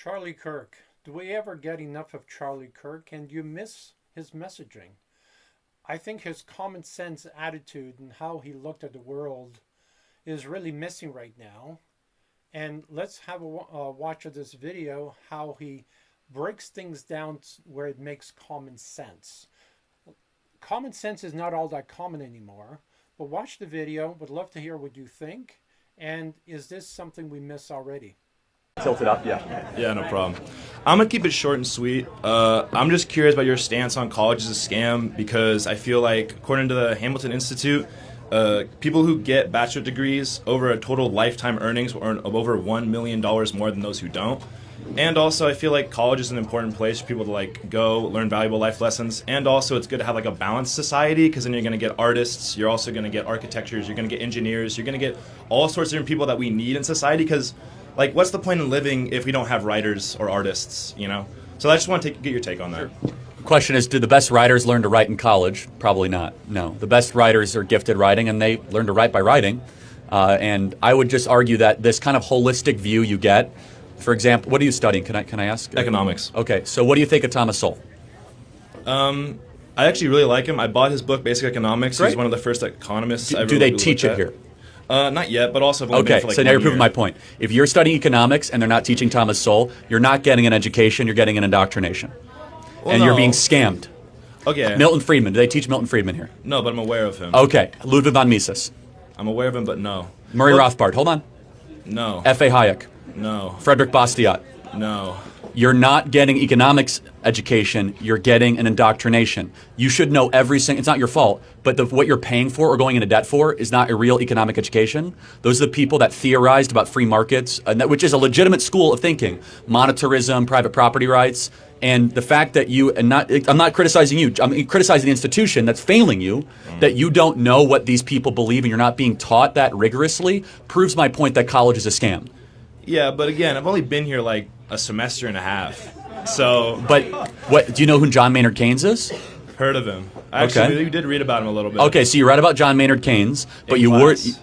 Charlie Kirk. Do we ever get enough of Charlie Kirk, and do you miss his messaging? I think his common sense attitude and how he looked at the world is really missing right now. And let's have a watch of this video, how he breaks things down where it makes common sense. Common sense is not all that common anymore, but watch the video. Would love to hear what you think. And is this something we miss already? Tilt it up, yeah. Yeah, no problem. I'm going to keep it short and sweet. I'm just curious about your stance on college as a scam, because I feel like, according to the Hamilton Institute, people who get bachelor degrees over a total lifetime earnings will earn over $1 million more than those who don't. And also, I feel like college is an important place for people to go learn valuable life lessons. And also, it's good to have a balanced society, because then you're going to get artists, you're also going to get architectures, you're going to get engineers, you're going to get all sorts of different people that we need in society, because what's the point in living if we don't have writers or artists, So I just want to get your take on that. Sure. The question is, do the best writers learn to write in college? Probably not, no. The best writers are gifted writing, and they learn to write by writing. And I would just argue that this kind of holistic view you get, for example, what are you studying? Can I ask? Economics. Okay, so what do you think of Thomas Sowell? I actually really like him. I bought his book, Basic Economics. Great. He's one of the first economists I ever Do they really teach looked it at. here? Not yet, but also I've only been Okay, for so now you're 1 proving year. my point. If you're studying economics and they're not teaching Thomas Sowell, you're not getting an education, you're getting an indoctrination. Well, and you're no. being scammed. Okay. Milton Friedman, do they teach Milton Friedman here? No, but I'm aware of him. Okay, Ludwig von Mises. I'm aware of him, but no. Murray Rothbard, hold on. No. F.A. Hayek. No. Frederick Bastiat. No. You're not getting economics education, you're getting an indoctrination. You should know every single, it's not your fault, but what you're paying for or going into debt for is not a real economic education. Those are the people that theorized about free markets, which is a legitimate school of thinking, monetarism, private property rights, and the fact that I'm not criticizing you, I'm criticizing the institution that's failing you, that you don't know what these people believe and you're not being taught that rigorously, proves my point that college is a scam. Yeah, but again, I've only been here a semester and a half. So, But do you know who John Maynard Keynes is? heard of him. Actually, Okay. we did read about him a little bit. Okay, so you read about John Maynard Keynes, but In you class. were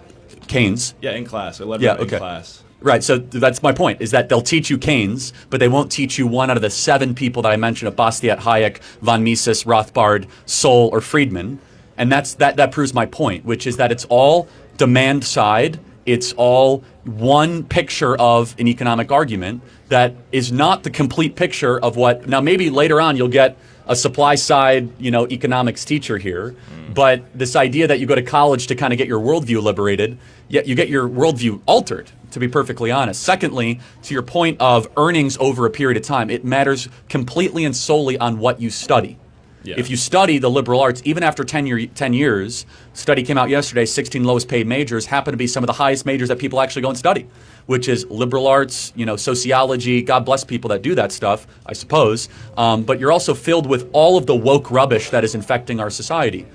Keynes. Yeah, in class. I learned Yeah, about it okay. in class. Right, so that's my point, is that they'll teach you Keynes, but they won't teach you one out of the 7 people that I mentioned of Bastiat, Hayek, von Mises, Rothbard, Sowell, or Friedman. And that proves my point, which is that it's all demand side. It's all one picture of an economic argument that is not the complete picture of what, now maybe later on you'll get a supply side, economics teacher here, but this idea that you go to college to kind of get your worldview liberated, yet you get your worldview altered, to be perfectly honest. Secondly, to your point of earnings over a period of time, it matters completely and solely on what you study. Yeah. If you study the liberal arts, even after 10 years, study came out yesterday, 16 lowest paid majors happen to be some of the highest majors that people actually go and study, which is liberal arts, sociology. God bless people that do that stuff, I suppose. But you're also filled with all of the woke rubbish that is infecting our society.